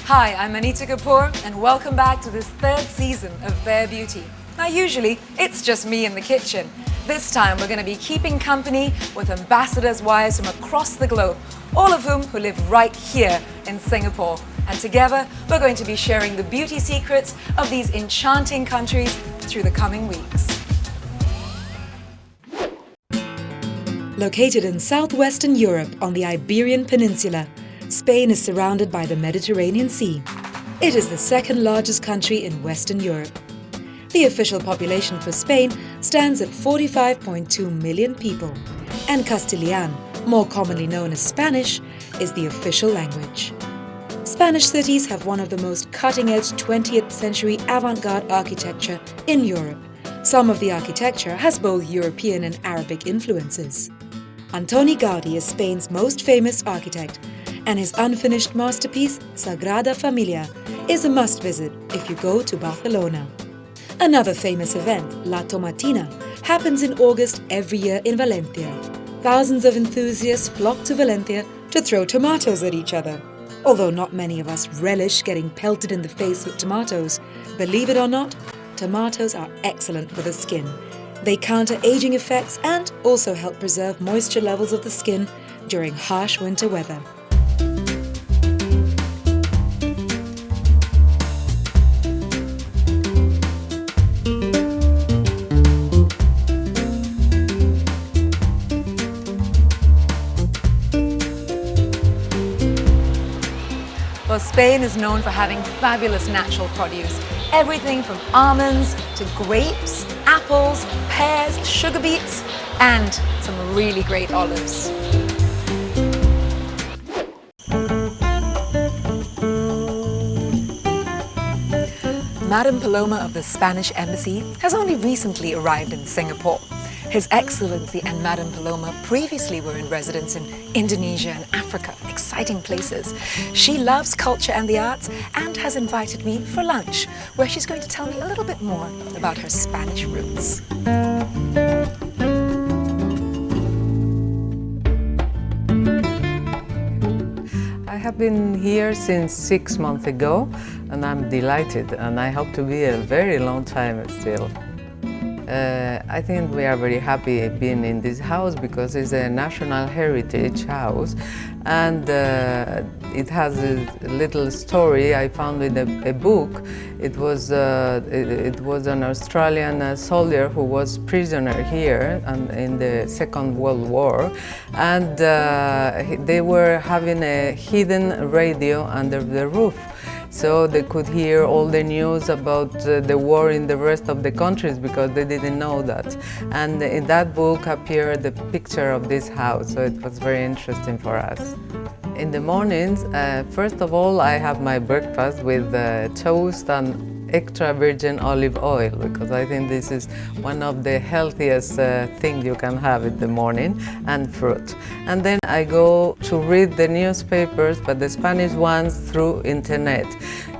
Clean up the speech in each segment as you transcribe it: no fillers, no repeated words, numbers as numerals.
Hi, I'm Anita and welcome back to this third season of Bare Beauty. Now usually, it's just me in the kitchen. This time we're going to be keeping company with ambassadors' wives from across the globe, all of whom who live right here in Singapore. And together, we're going to be sharing the beauty secrets of these enchanting countries through the coming weeks. Located in southwestern Europe on the Iberian Peninsula, Spain is surrounded by the Mediterranean Sea. It is the second largest country in Western Europe. The official population for Spain stands at 45.2 million people, and Castilian, more commonly known as Spanish, is the official language. Spanish cities have one of the most cutting-edge 20th century avant-garde architecture in Europe. Some of the architecture has both European and Arabic influences. Antoni Gaudí is Spain's most famous architect, and his unfinished masterpiece, Sagrada Familia, is a must-visit if you go to Barcelona. Another famous event, La Tomatina, happens in August every year in Valencia. Thousands of enthusiasts flock to Valencia to throw tomatoes at each other. Although not many of us relish getting pelted in the face with tomatoes, believe it or not, tomatoes are excellent for the skin. They counter aging effects and also help preserve moisture levels of the skin during harsh winter weather. Well, Spain is known for having fabulous natural produce. Everything from almonds to grapes, apples, pears, sugar beets, and some really great olives. Madam Paloma of the Spanish Embassy has only recently arrived in Singapore. His Excellency and Madam Paloma previously were in residence in Indonesia and Africa, exciting places. She loves culture and the arts and has invited me for lunch, where she's going to tell me a little bit more about her Spanish roots. I have been here since 6 months ago, and I'm delighted, and I hope to be a very long time still. I think we are very happy being in this house because it's a national heritage house, and it has a little story I found in a book. It was an Australian soldier who was prisoner here in the Second World War, and they were having a hidden radio under the roof. So they could hear all the news about the war in the rest of the countries because they didn't know that. And in that book appeared the picture of this house, so it was very interesting for us. In the mornings, first of all, I have my breakfast with toast and extra virgin olive oil, because I think this is one of the healthiest things you can have in the morning, and fruit. And then I go to read the newspapers, but the Spanish ones through internet.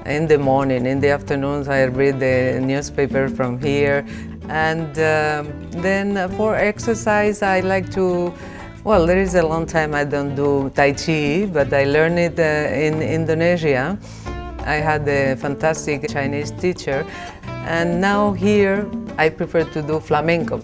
In the morning, in the afternoons I read the newspaper from here. And then for exercise I like to, well, there is a long time I don't do Tai Chi, but I learned it in Indonesia. I had a fantastic Chinese teacher, and now here I prefer to do flamenco.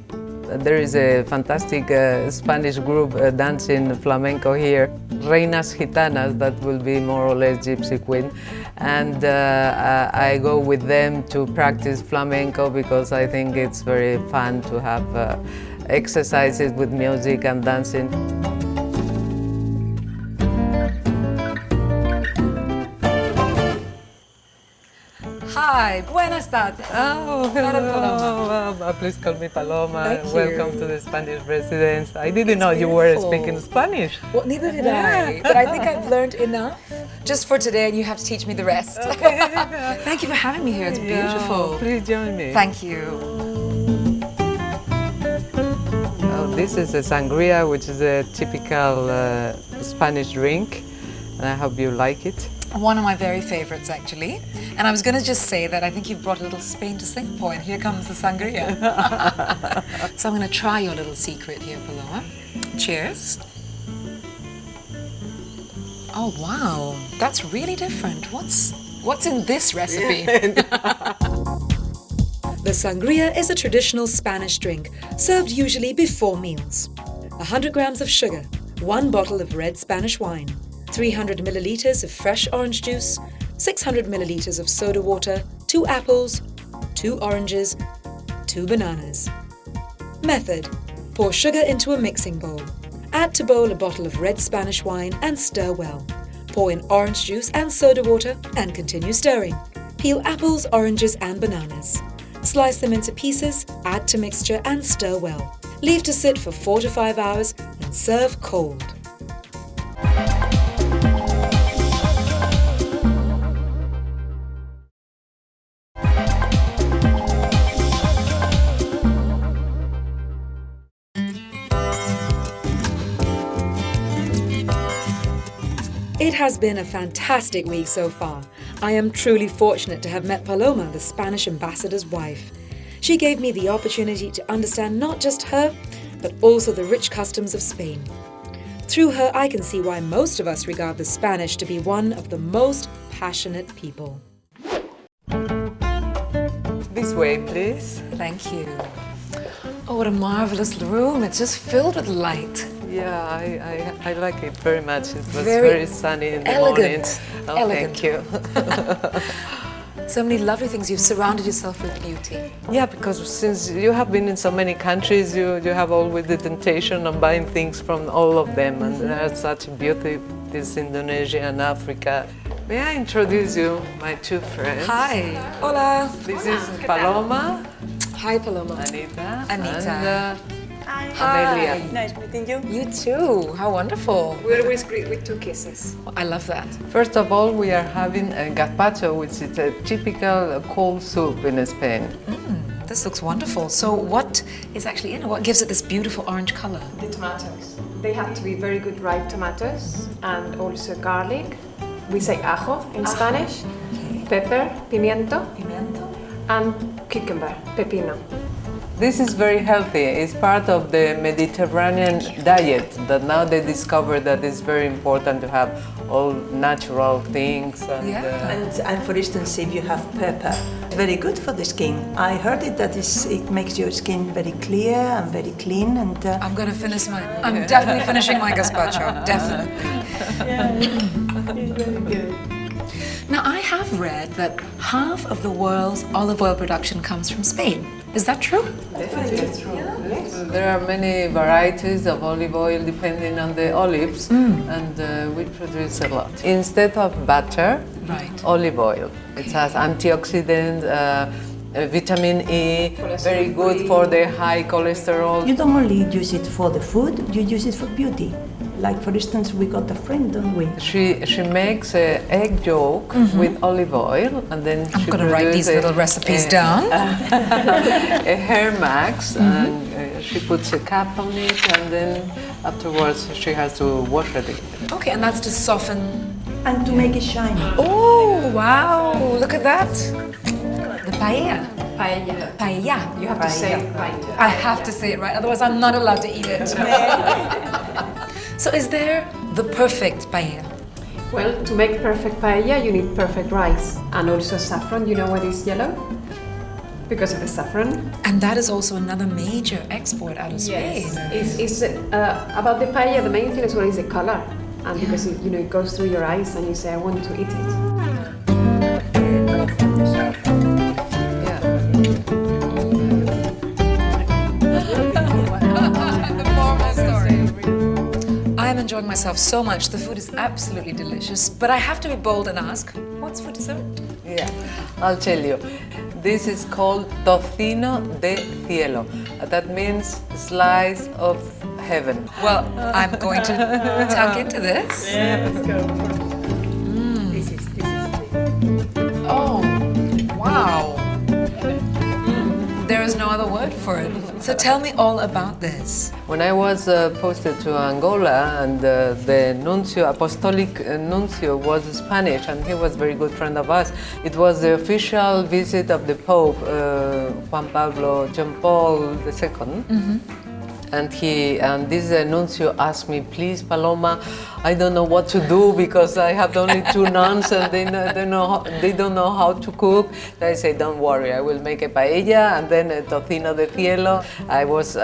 There is a fantastic Spanish group dancing flamenco here, Reinas Gitanas, that will be more or less gypsy queen, and I go with them to practice flamenco because I think it's very fun to have exercises with music and dancing. Hi, buenas tardes. Oh, Madam Paloma. Please call me Paloma. Thank you. Welcome to the Spanish residence. I didn't know you beautiful. were speaking Spanish. Well, neither did I, but I think I've learned enough just for today, and you have to teach me the rest. Thank you for having me here. It's beautiful. Yeah, please join me. Thank you. Oh, this is a sangria, which is a typical Spanish drink, and I hope you like it. One of my very favorites, actually. And I was going to just say that I think you've brought a little Spain to Singapore, and here comes the sangria. So I'm going to try your little secret here, Paloma. Cheers. Oh wow, that's really different. What's in this recipe? The sangria is a traditional Spanish drink, served usually before meals. 100 grams of sugar, 1 bottle of red Spanish wine, 300 milliliters of fresh orange juice, 600 milliliters of soda water, 2 apples, 2 oranges, 2 bananas. Method: pour sugar into a mixing bowl. Add to bowl a bottle of red Spanish wine and stir well. Pour in orange juice and soda water and continue stirring. Peel apples, oranges and bananas. Slice them into pieces, add to mixture and stir well. Leave to sit for 4 to 5 hours and serve cold. It has been a fantastic week so far. I am truly fortunate to have met Paloma, the Spanish ambassador's wife. She gave me the opportunity to understand not just her, but also the rich customs of Spain. Through her, I can see why most of us regard the Spanish to be one of the most passionate people. This way, please. Thank you. Oh, what a marvelous room. It's just filled with light. Yeah, I like it very much. It was Very very sunny in the elegant. morning. Oh, Elegant. thank you. So many lovely things. You've surrounded yourself with beauty. Yeah, because since you have been in so many countries, you have always the temptation of buying things from all of them, and there's such beauty. This Indonesia and Africa. May I introduce you, my 2 friends? Hi. Hola. This is Paloma, Hi, Paloma. Anita, Anita. and Hi. Amelia. Nice meeting you. You too. How wonderful. We always greet with 2 kisses. I love that. First of all, we are having a gazpacho, which is a typical cold soup in Spain. This looks wonderful. So what is actually in it? What gives it this beautiful orange color? The tomatoes. They have to be very good ripe tomatoes and also garlic. We say ajo in Spanish. Pepper, pimiento, Pimiento. and cucumber, pepino. This is very healthy. It's part of the Mediterranean diet that now they discover that it's very important to have all natural things. And, Yeah. And for instance, if you have pepper, very good for the skin. I heard it that it makes your skin very clear and very clean. And I'm gonna finish I'm definitely finishing my gazpacho. Definitely. it's very good. Now I have read that half of the world's olive oil production comes from Spain. Is that true? There are many varieties of olive oil depending on the olives, and we produce a lot. Instead of butter, Right. olive oil. It has antioxidants, vitamin E, very good for the high cholesterol. You don't only use it for the food, you use it for beauty. Like for instance, we got a friend, don't we? She makes an egg yolk with olive oil, and then I'm she gonna write these produces little recipes down. a hair mask, and she puts a cap on it, and then afterwards she has to wash it. Okay, and that's to soften. And to make it shiny. Oh, wow, look at that. The paella. Paella. Paella. You have to say it right. I have to say it right, otherwise I'm not allowed to eat it. So is there the perfect paella? Well, to make perfect paella, you need perfect rice and also saffron. You know what is yellow? Because of the saffron. And that is also another major export out of Spain. It's about the paella. The main thing as well is the color, and because it goes through your eyes, and you say, "I want to eat it." Yeah. I am enjoying myself so much. The food is absolutely delicious. But I have to be bold and ask, what's for dessert? Yeah, I'll tell you. This is called tocino de cielo. That means slice of heaven. Well, I'm going to tuck into this. Let's go. Oh, wow. There is no other word for it. So tell me all about this. When I was posted to Angola, and the nuncio, apostolic nuncio, was Spanish, and he was a very good friend of us. It was the official visit of the Pope, John Paul II. And this nuncio asked me, please, Paloma, I don't know what to do because I have only 2 nuns and they don't know how to cook. So I say, don't worry, I will make a paella and then a tocino de cielo. I was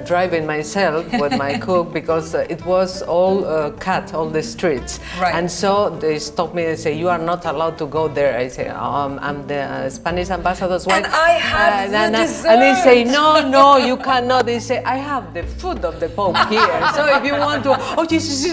driving myself with my cook because it was all cut, all the streets. Right. And so they stopped me and say, you are not allowed to go there. I say, I'm the Spanish ambassador's wife. And I have the dessert. And they say, no, you cannot. They say, I have the food of the Pope here. So if you want to, oh, yes.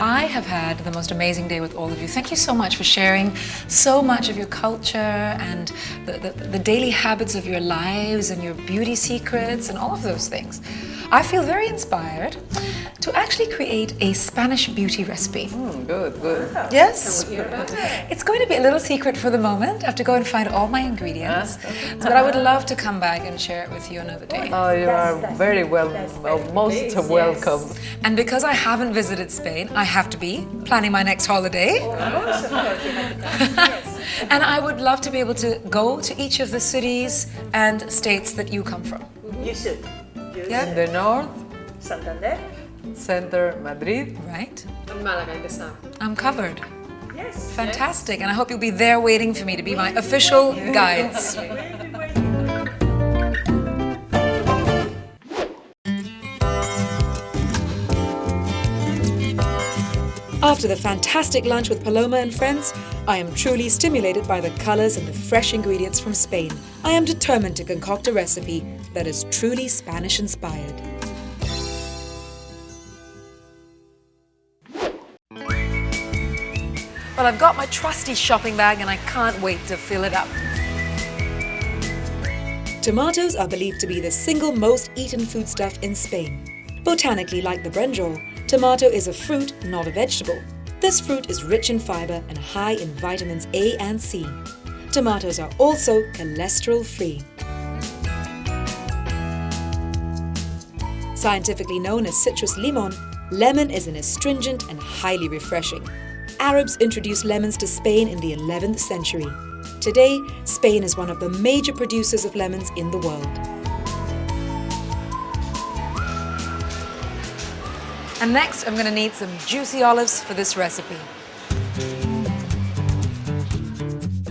I have had the most amazing day with all of you. Thank you so much for sharing so much of your culture and the daily habits of your lives and your beauty secrets and all of those things. I feel very inspired to actually create a Spanish beauty recipe. Good. Yes? It's going to be a little secret for the moment. I have to go and find all my ingredients. But I would love to come back and share it with you another day. Oh, you are very most welcome. And because I haven't visited Spain, I have to be planning my next holiday. And I would love to be able to go to each of the cities and states that you come from. You should. Yeah? In the north, Santander. center, Madrid. Right? And Malaga in the south. I'm covered. Yes. Fantastic. And I hope you'll be there waiting for me to be my official guides. After the fantastic lunch with Paloma and friends, I am truly stimulated by the colors and the fresh ingredients from Spain. I am determined to concoct a recipe that is truly Spanish-inspired. Well, I've got my trusty shopping bag and I can't wait to fill it up. Tomatoes are believed to be the single most eaten foodstuff in Spain. Botanically, like the brinjal, tomato is a fruit, not a vegetable. This fruit is rich in fiber and high in vitamins A and C. Tomatoes are also cholesterol-free. Scientifically known as citrus limon, lemon is an astringent and highly refreshing. Arabs introduced lemons to Spain in the 11th century. Today, Spain is one of the major producers of lemons in the world. And next, I'm going to need some juicy olives for this recipe.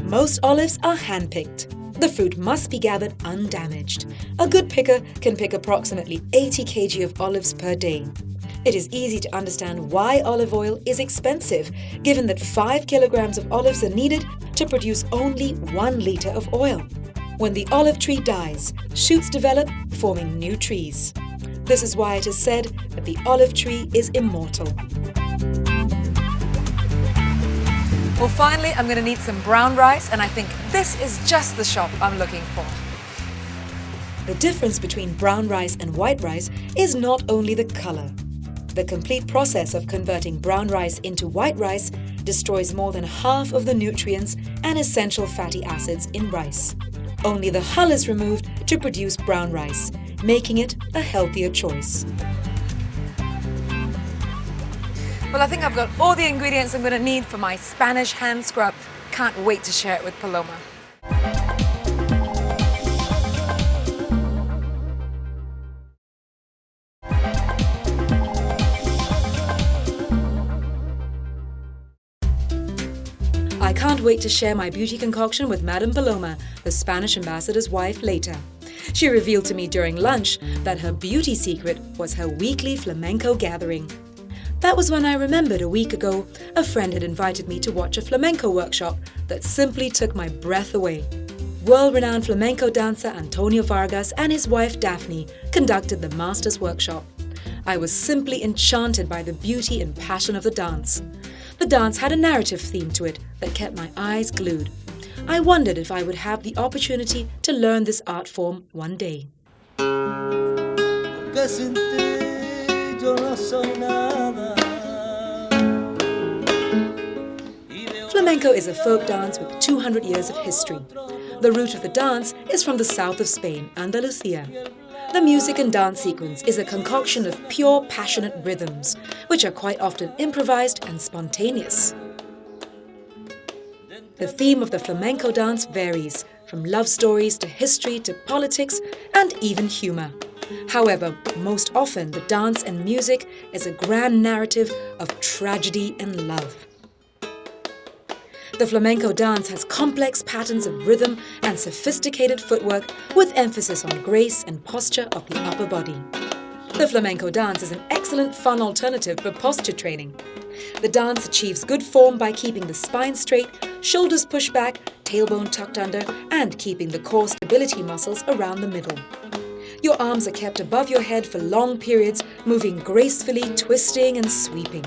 Most olives are hand-picked. The fruit must be gathered undamaged. A good picker can pick approximately 80 kg of olives per day. It is easy to understand why olive oil is expensive, given that 5 kilograms of olives are needed to produce only 1 liter of oil. When the olive tree dies, shoots develop, forming new trees. This is why it is said that the olive tree is immortal. Well, finally, I'm going to need some brown rice, and I think this is just the shop I'm looking for. The difference between brown rice and white rice is not only the color. The complete process of converting brown rice into white rice destroys more than half of the nutrients and essential fatty acids in rice. Only the hull is removed to produce brown rice, making it a healthier choice. Well, I think I've got all the ingredients I'm going to need for my Spanish hand scrub. Can't wait to share it with Paloma. I can't wait to share my beauty concoction with Madam Paloma, the Spanish ambassador's wife, later. She revealed to me during lunch that her beauty secret was her weekly flamenco gathering. That was when I remembered a week ago, a friend had invited me to watch a flamenco workshop that simply took my breath away. World-renowned flamenco dancer Antonio Vargas and his wife Daphne conducted the Masters Workshop. I was simply enchanted by the beauty and passion of the dance. The dance had a narrative theme to it that kept my eyes glued. I wondered if I would have the opportunity to learn this art form one day. Flamenco is a folk dance with 200 years of history. The root of the dance is from the south of Spain, Andalusia. The music and dance sequence is a concoction of pure, passionate rhythms, which are quite often improvised and spontaneous. The theme of the flamenco dance varies, from love stories to history to politics and even humor. However, most often the dance and music is a grand narrative of tragedy and love. The flamenco dance has complex patterns of rhythm and sophisticated footwork with emphasis on grace and posture of the upper body. The flamenco dance is an excellent fun alternative for posture training. The dance achieves good form by keeping the spine straight, shoulders pushed back, tailbone tucked under, and keeping the core stability muscles around the middle. Your arms are kept above your head for long periods, moving gracefully, twisting and sweeping.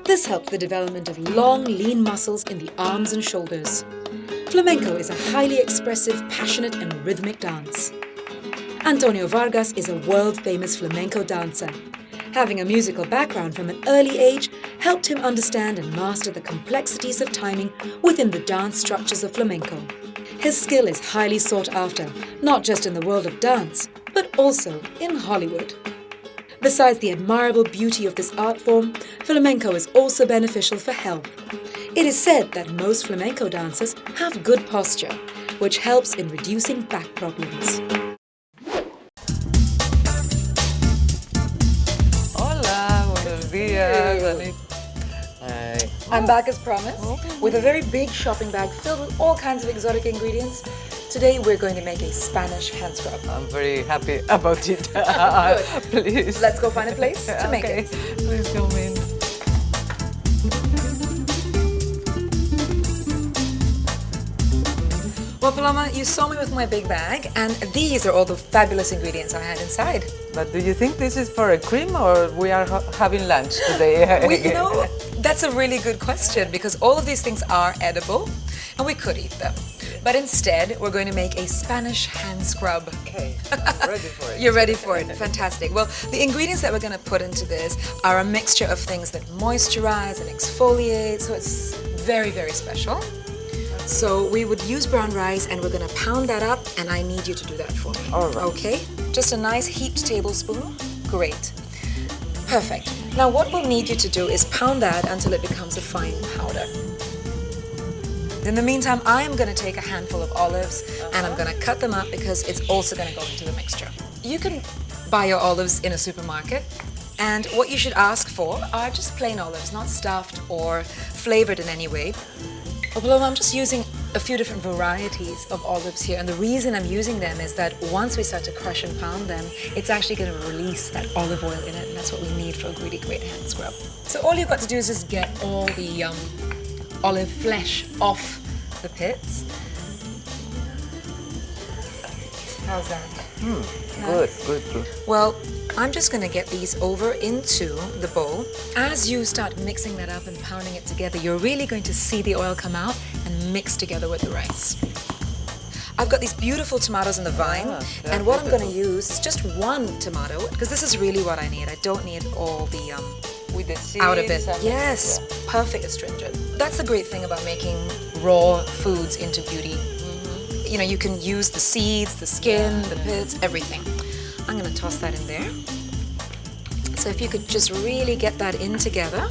This helps the development of long, lean muscles in the arms and shoulders. Flamenco is a highly expressive, passionate and rhythmic dance. Antonio Vargas is a world-famous flamenco dancer. Having a musical background from an early age helped him understand and master the complexities of timing within the dance structures of flamenco. His skill is highly sought after, not just in the world of dance, but also in Hollywood. Besides the admirable beauty of this art form, flamenco is also beneficial for health. It is said that most flamenco dancers have good posture, which helps in reducing back problems. Hola, buenos días, Anita. Hi. I'm back as promised with a very big shopping bag filled with all kinds of exotic ingredients. Today we're going to make a Spanish hand scrub. I'm very happy about it. Please. Let's go find a place to make Okay. it. Please come in. Well, Paloma, you saw me with my big bag, and these are all the fabulous ingredients I had inside. But do you think this is for a cream or we are having lunch today? That's a really good question because all of these things are edible and we could eat them. But instead, we're going to make a Spanish hand scrub. Okay, I'm ready for it. You're ready for it. Fantastic. Well, the ingredients that we're going to put into this are a mixture of things that moisturize and exfoliate, so it's very, very special. So we would use brown rice and we're going to pound that up, and I need you to do that for me. All right. Okay? Just a nice heaped tablespoon. Great. Perfect. Now what we'll need you to do is pound that until it becomes a fine powder. In the meantime, I am going to take a handful of olives and I'm going to cut them up because it's also going to go into the mixture. You can buy your olives in a supermarket, and what you should ask for are just plain olives, not stuffed or flavored in any way. Paloma, I'm just using a few different varieties of olives here, and the reason I'm using them is that once we start to crush and pound them, it's actually going to release that olive oil in it, and that's what we need for a really great hand scrub. So all you've got to do is just get all the olive flesh off the pits. How's that? Good. Well, I'm just going to get these over into the bowl. As you start mixing that up and pounding it together, you're really going to see the oil come out and mix together with the rice. I've got these beautiful tomatoes in the vine, and what I'm going to use is just one tomato, because this is really what I need. I don't need all the With the seeds out of it. and Yes, perfect astringent. That's the great thing about making raw foods into beauty. You know, you can use the seeds, the skin, the pits, everything. I'm going to toss that in there. So if you could just really get that in together.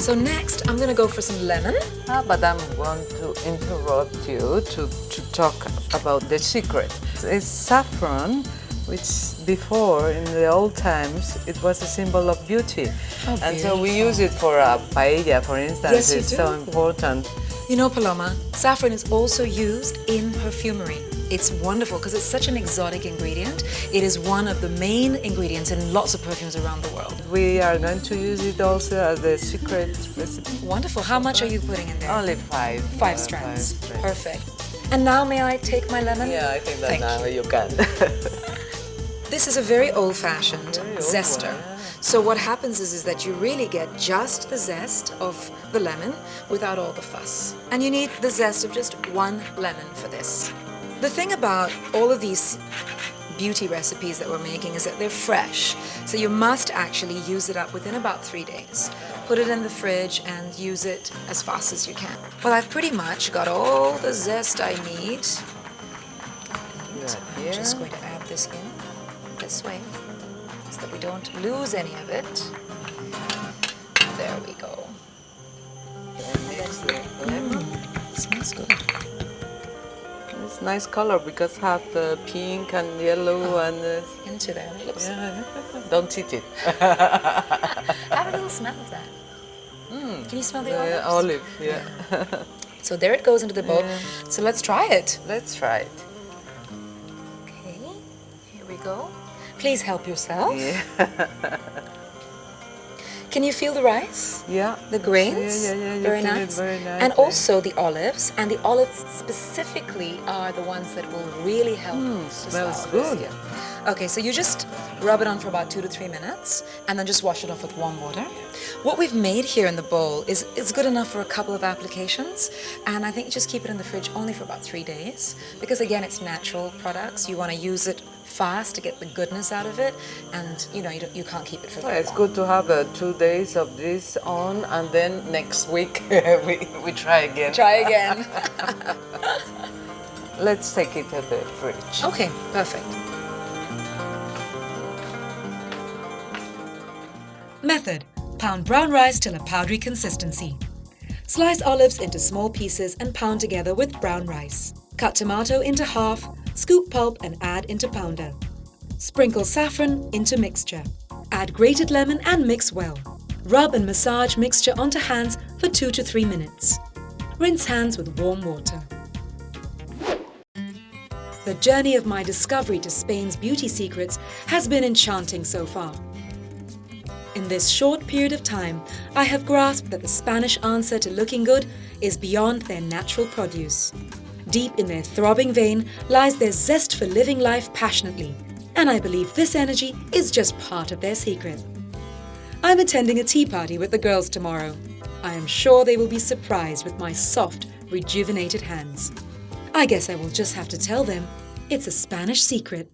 So next, I'm going to go for some lemon. But I'm going to interrupt you to talk about the secret. It's saffron, which before, in the old times, it was a symbol of beauty. And so we use it for a paella, for instance. Yes, you it's do. so important. You know, Paloma, saffron is also used in perfumery. It's wonderful because it's such an exotic ingredient. It is one of the main ingredients in lots of perfumes around the world. We are going to use it also as the secret recipe. Wonderful. How much are you putting in there? Only five. 5 strands. 5 strands. Perfect. And now may I take my lemon? Yeah, I think that Thank now you. you can. This is a very old-fashioned zester. So what happens is that you really get just the zest of the lemon without all the fuss. And you need the zest of just one lemon for this. The thing about all of these beauty recipes that we're making is that they're fresh. So you must actually use it up within about 3 days. Put it in the fridge and use it as fast as you can. Well, I've pretty much got all the zest I need. I'm just going to add this in this way so that we don't lose any of it. There we go. smells good. It's nice color because have pink and yellow and... Into there. It looks... yeah. Don't cheat it. Have a little smell of that. Can you smell the olives? Olive, yeah. So there it goes into the bowl. Yeah. So let's try it. Let's try it. Okay, here we go. Please help yourself. Yeah. Can you feel the rice? Yeah. The grains? Yeah. Very You feel nice. it very nice. And also the olives. And the olives specifically are the ones that will really help. to smells sour the good. skin. Okay, so you just rub it on for about 2 to 3 minutes and then just wash it off with warm water. What we've made here in the bowl is good enough for a couple of applications, and I think just keep it in the fridge only for about 3 days because again it's natural products. You want to use it fast to get the goodness out of it, and you can't keep it for very It's long. good to have 2 days of this on, and then next week we try again. Try again. Let's take it to the fridge. Okay, perfect. Method: pound brown rice till a powdery consistency. Slice olives into small pieces and pound together with brown rice. Cut tomato into half, scoop pulp and add into pounder. Sprinkle saffron into mixture. Add grated lemon and mix well. Rub and massage mixture onto hands for 2 to 3 minutes. Rinse hands with warm water. The journey of my discovery to Spain's beauty secrets has been enchanting so far. In this short period of time, I have grasped that the Spanish answer to looking good is beyond their natural produce. Deep in their throbbing vein lies their zest for living life passionately, and I believe this energy is just part of their secret. I'm attending a tea party with the girls tomorrow. I am sure they will be surprised with my soft, rejuvenated hands. I guess I will just have to tell them it's a Spanish secret.